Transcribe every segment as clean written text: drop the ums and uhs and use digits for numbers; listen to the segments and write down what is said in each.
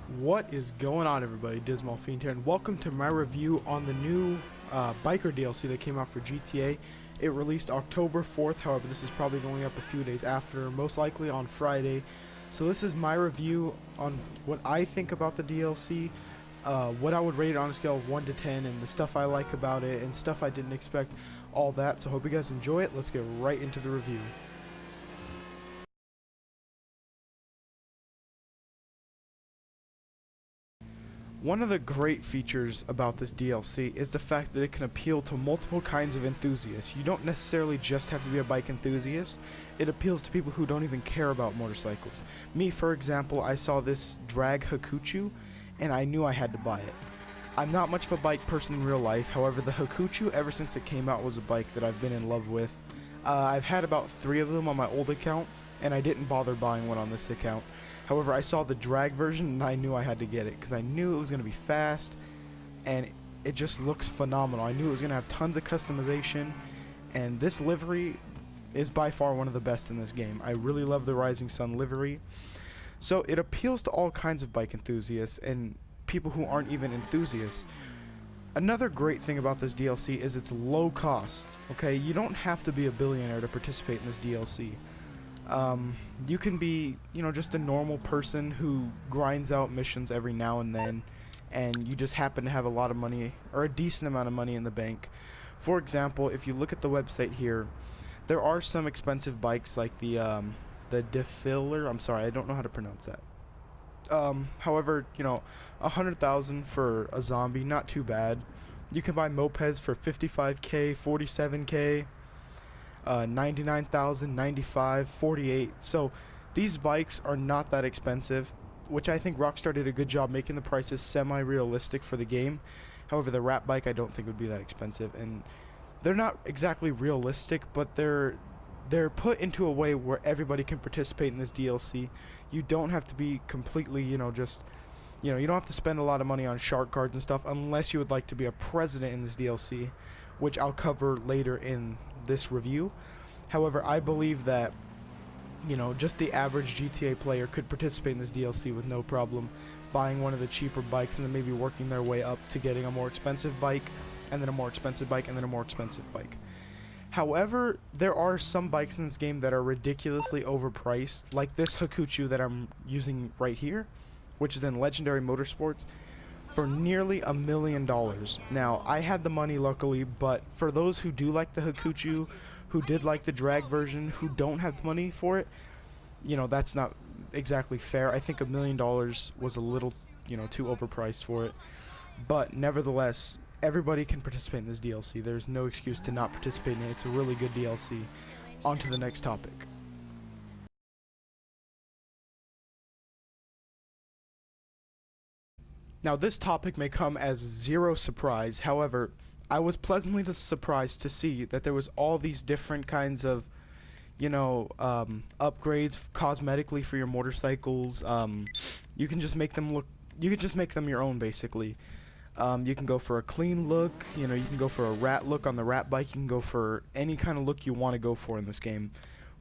What is going on, everybody? Dismal Fiend here, and welcome to my review on the new Biker DLC that came out for GTA. It released October 4th, however this is probably going up a few days after, most likely on Friday. So this is my review on what I think about the DLC, what I would rate it on a scale of 1 to 10, and the stuff I like about it, and stuff I didn't expect, all that. So hope you guys enjoy it. Let's get right into the review. One of the great features about this DLC is the fact that it can appeal to multiple kinds of enthusiasts. You don't necessarily just have to be a bike enthusiast. It appeals to people who don't even care about motorcycles. Me, for example, I saw this drag Hakuchu, and I knew I had to buy it. I'm not much of a bike person in real life, however the Hakuchu, ever since it came out, was a bike that I've been in love with. I've had about 3 of them on my old account, and I didn't bother buying one on this account. However, I saw the drag version and I knew I had to get it because I knew it was going to be fast and it just looks phenomenal. I knew it was going to have tons of customization, and this livery is by far one of the best in this game. I really love the Rising Sun livery. So it appeals to all kinds of bike enthusiasts and people who aren't even enthusiasts. Another great thing about this DLC is its low cost. Okay, you don't have to be a billionaire to participate in this DLC. You can be, just a normal person who grinds out missions every now and then, and you just happen to have a lot of money, or a decent amount of money in the bank. For example, if you look at the website here, there are some expensive bikes like the Defiller. I'm sorry, I don't know how to pronounce that. However, 100,000 for a zombie, not too bad. You can buy mopeds for 55k, 47k. 99,000, 95, 48. So these bikes are not that expensive, which I think Rockstar did a good job making the prices semi-realistic for the game. However, the rat bike I don't think would be that expensive, and they're not exactly realistic, but they're put into a way where everybody can participate in this DLC. You don't have to be completely, you don't have to spend a lot of money on shark cards and stuff unless you would like to be a president in this DLC, which I'll cover later in this review. However, I believe that, just the average GTA player could participate in this DLC with no problem, buying one of the cheaper bikes and then maybe working their way up to getting a more expensive bike, and then a more expensive bike, and then a more expensive bike. However, there are some bikes in this game that are ridiculously overpriced, like this Hakuchu that I'm using right here, which is in Legendary Motorsports, for nearly $1 million. Now, I had the money luckily, but for those who do like the Hakuchu, who did like the drag version, who don't have the money for it, that's not exactly fair. I think $1 million was a little, too overpriced for it. But nevertheless, everybody can participate in this DLC. There's no excuse to not participate in it. It's a really good DLC. On to the next topic. Now, this topic may come as zero surprise. However, I was pleasantly surprised to see that there was all these different kinds of, upgrades cosmetically for your motorcycles. You can just make them look. You can just make them your own, basically. You can go for a clean look. You can go for a rat look on the rat bike. You can go for any kind of look you want to go for in this game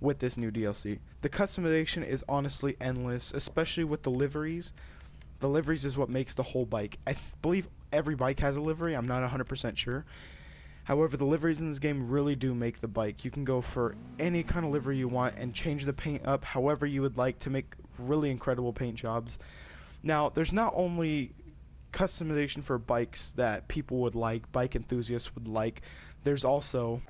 with this new DLC. The customization is honestly endless, especially with the liveries. The liveries is what makes the whole bike. I believe every bike has a livery. I'm not 100% sure. However, the liveries in this game really do make the bike. You can go for any kind of livery you want and change the paint up however you would like to make really incredible paint jobs. Now, there's not only customization for bikes that people would like, bike enthusiasts would like, there's also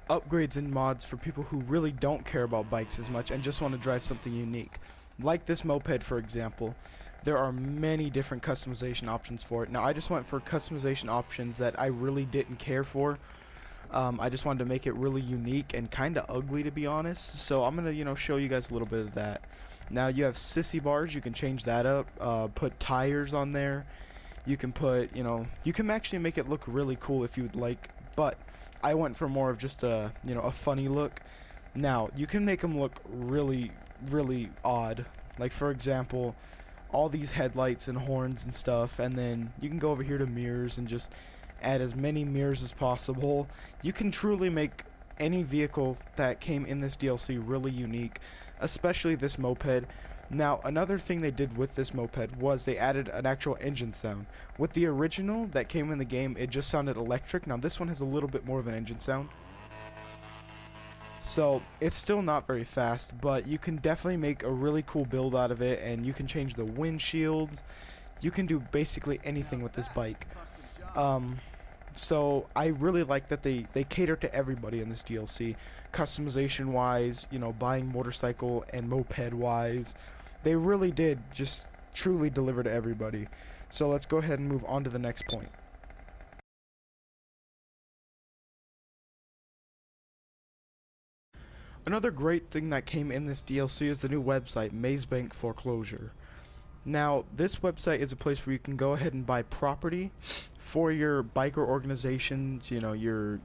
upgrades and mods for people who really don't care about bikes as much and just want to drive something unique. Like this moped, for example. There are many different customization options for it. Now, I just went for customization options that I really didn't care for. I just wanted to make it really unique and kind of ugly, to be honest. So I'm going to, show you guys a little bit of that. Now, you have sissy bars. You can change that up. Put tires on there. You can put, you can actually make it look really cool if you would like. But I went for more of just a, a funny look. Now, you can make them look really, really odd. Like, for example, all these headlights and horns and stuff, and then you can go over here to mirrors and just add as many mirrors as possible. You can truly make any vehicle that came in this DLC really unique, especially this moped. Now, another thing they did with this moped was they added an actual engine sound. With the original that came in the game, it just sounded electric. Now, this one has a little bit more of an engine sound. So, it's still not very fast, but you can definitely make a really cool build out of it, and you can change the windshields. You can do basically anything with this bike. So I really like that they cater to everybody in this DLC, customization wise, you know, buying motorcycle and moped wise. They really did just truly deliver to everybody. So let's go ahead and move on to the next point. Another great thing that came in this DLC is the new website, Maze Bank Foreclosure. Now, this website is a place where you can go ahead and buy property for your biker organizations, you know, your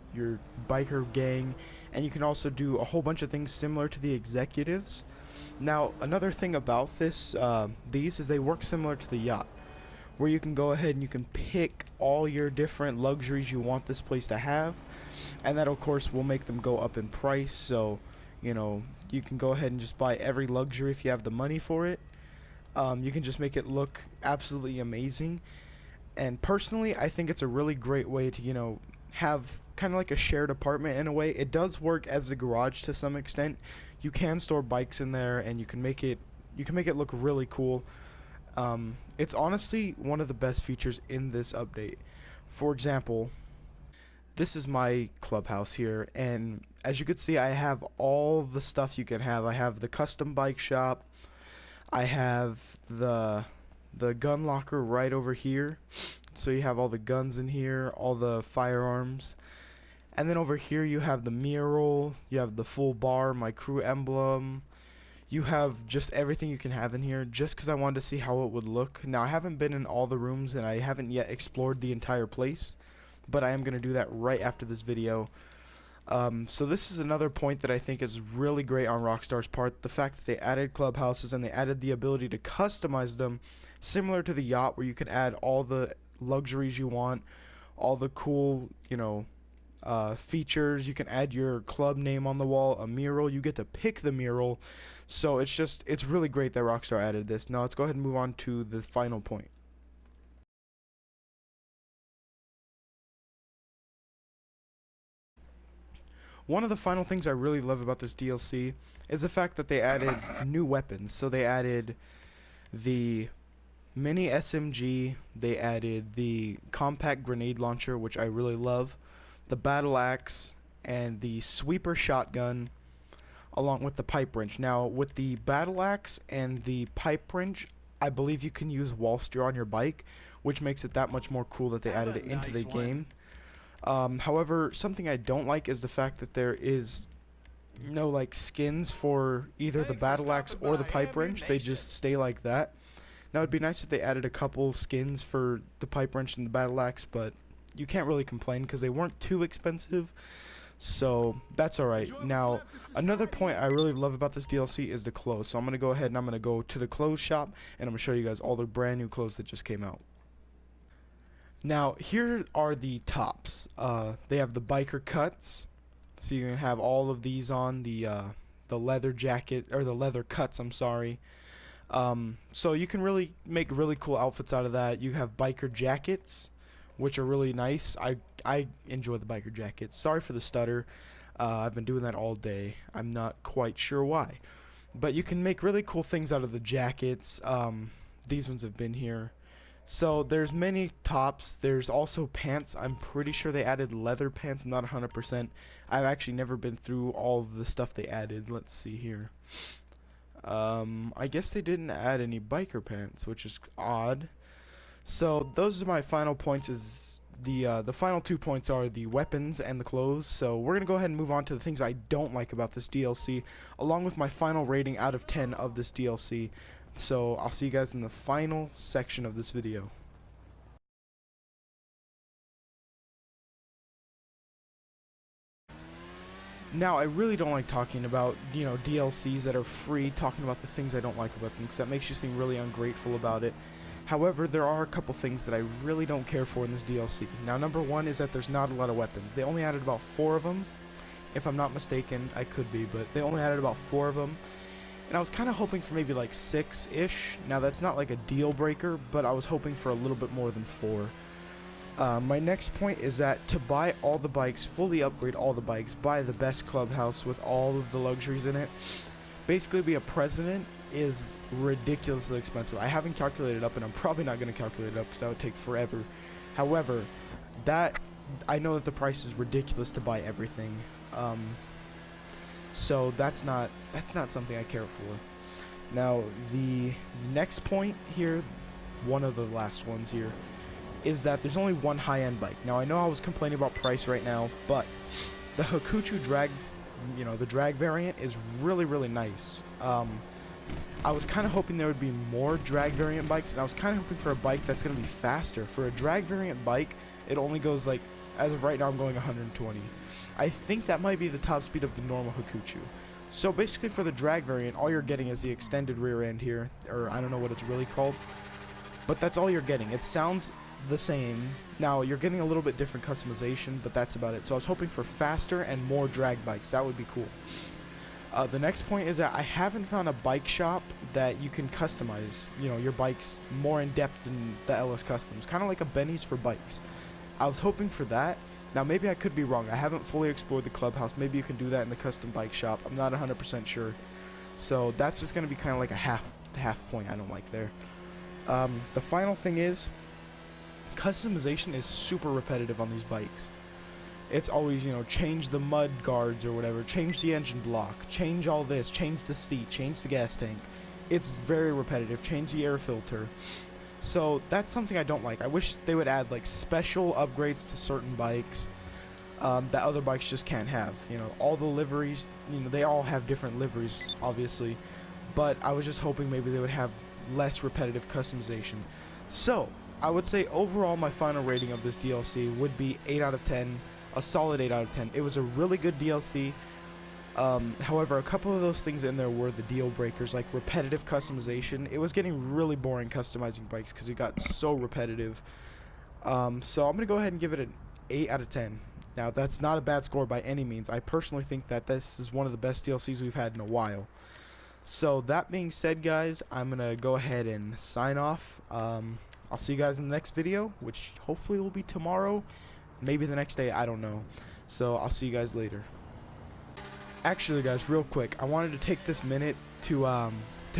biker gang, and you can also do a whole bunch of things similar to the executives. Now, another thing about these is they work similar to the yacht, where you can go ahead and you can pick all your different luxuries you want this place to have, and that of course will make them go up in price. So, you know, you can go ahead and just buy every luxury if you have the money for it. You can just make it look absolutely amazing. And personally, I think it's a really great way to, you know, have kind of like a shared apartment in a way. It does work as a garage to some extent. You can store bikes in there, and you can make it look really cool. It's honestly one of the best features in this update. For example, this is my clubhouse here, and as you can see, I have all the stuff you can have. I have the custom bike shop. I have the gun locker right over here. So you have all the guns in here, all the firearms. And then over here you have the mural, you have the full bar, my crew emblem. You have just everything you can have in here just because I wanted to see how it would look. Now, I haven't been in all the rooms and I haven't yet explored the entire place, but I am going to do that right after this video. So this is another point that I think is really great on Rockstar's part, the fact that they added clubhouses and they added the ability to customize them similar to the yacht, where you can add all the luxuries you want, all the cool, you know, features. You can add your club name on the wall, a mural. You get to pick the mural. So it's really great that Rockstar added this. Now let's go ahead and move on to the final point. One of the final things I really love about this DLC is the fact that they added new weapons. So they added the mini SMG, they added the compact grenade launcher, which I really love, the battle axe, and the sweeper shotgun, along with the pipe wrench. Now, with the battle axe and the pipe wrench, I believe you can use whilst you're on your bike, which makes it that much more cool that they added it into the game. However, something I don't like is the fact that there is no like skins for either the battle axe or the pipe wrench. They just stay like that. Now it'd be nice if they added a couple skins for the pipe wrench and the battle axe, but you can't really complain because they weren't too expensive. So that's alright. Now, another point I really love about this DLC is the clothes. So I'm going to go ahead and I'm going to go to the clothes shop and I'm going to show you guys all the brand new clothes that just came out. Now, here are the tops. They have the biker cuts. So you can have all of these on the leather jacket, or the leather cuts, I'm sorry. So you can really make really cool outfits out of that. You have biker jackets, which are really nice. I enjoy the biker jackets. Sorry for the stutter. I've been doing that all day. I'm not quite sure why. But you can make really cool things out of the jackets. These ones have been here. So there's many tops. There's also pants. I'm pretty sure they added leather pants. I'm not 100%. I've actually never been through all of the stuff they added. Let's see here. I guess they didn't add any biker pants, which is odd. So those are my final points. Is the final 2 points are the weapons and the clothes. So we're gonna go ahead and move on to the things I don't like about this DLC, along with my final rating out of 10 of this DLC. So I'll see you guys in the final section of this video. Now, I really don't like talking about, you know, DLCs that are free, talking about the things I don't like about them, because that makes you seem really ungrateful about it. However, there are a couple things that I really don't care for in this DLC. Now, number one is that there's not a lot of weapons. They only added about 4 of them. If I'm not mistaken, I could be, but they only added about 4 of them. and I was kind of hoping for maybe like 6-ish. Now that's not like a deal breaker, but I was hoping for a little bit more than 4. My next point is that to buy all the bikes, fully upgrade all the bikes, buy the best clubhouse with all of the luxuries in it, basically be a president is ridiculously expensive. I haven't calculated it up, and I'm probably not going to calculate it up because that would take forever. However, I know that the price is ridiculous to buy everything. So that's not something I care for. Now the next point here, one of the last ones here, is that there's only one high-end bike. Now I know I was complaining about price right now, but the Hakuchu drag, the drag variant is really nice. I was kind of hoping there would be more drag variant bikes, and I was kind of hoping for a bike that's going to be faster. For a drag variant bike, it only goes like, as of right now, I'm going 120. I think that might be the top speed of the normal Hakuchu. So basically for the drag variant, all you're getting is the extended rear end here, or I don't know what it's really called, but that's all you're getting. It sounds the same. Now you're getting a little bit different customization, but that's about it. So I was hoping for faster and more drag bikes. That would be cool. The next point is that I haven't found a bike shop that you can customize, your bikes more in depth than the LS Customs, kind of like a Benny's for bikes. I was hoping for that. Now maybe I could be wrong. I haven't fully explored the clubhouse. Maybe you can do that in the custom bike shop. I'm not 100% sure. So that's just going to be kind of like a half point I don't like there. The final thing is, customization is super repetitive on these bikes. It's always, change the mud guards or whatever, change the engine block, change all this, change the seat, change the gas tank. It's very repetitive. Change the air filter. So that's something I don't like. I wish they would add like special upgrades to certain bikes that other bikes just can't have. All the liveries, they all have different liveries, obviously, but I was just hoping maybe they would have less repetitive customization. So I would say overall my final rating of this DLC would be 8 out of 10, a solid 8 out of 10. It was a really good DLC. However, a couple of those things in there were the deal breakers, like repetitive customization. It was getting really boring customizing bikes because it got so repetitive. So I'm going to go ahead and give it an 8 out of 10. Now, that's not a bad score by any means. I personally think that this is one of the best DLCs we've had in a while. So that being said, guys, I'm going to go ahead and sign off. I'll see you guys in the next video, which hopefully will be tomorrow. Maybe the next day, I don't know. So I'll see you guys later. Actually, guys, real quick, I wanted to take this minute to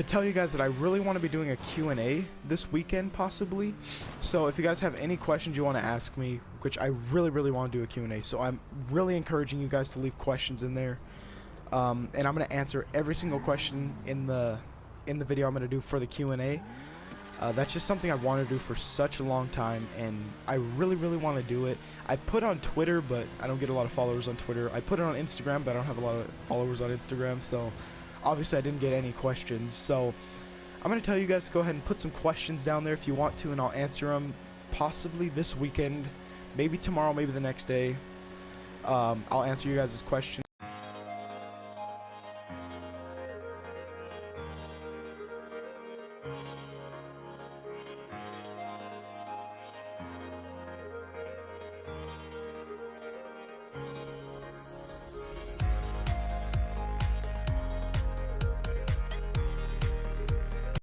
tell you guys that I really want to be doing a Q&A this weekend, possibly. So if you guys have any questions you want to ask me, which I really want to do a Q&A, so I'm really encouraging you guys to leave questions in there. And I'm going to answer every single question in the video I'm going to do for the Q&A. That's just something I want to do for such a long time, and I really want to do it. I put on Twitter, but I don't get a lot of followers on Twitter. I put it on Instagram, but I don't have a lot of followers on Instagram, so obviously I didn't get any questions. So I'm going to tell you guys to go ahead and put some questions down there if you want to, and I'll answer them possibly this weekend, maybe tomorrow, maybe the next day. I'll answer you guys' questions.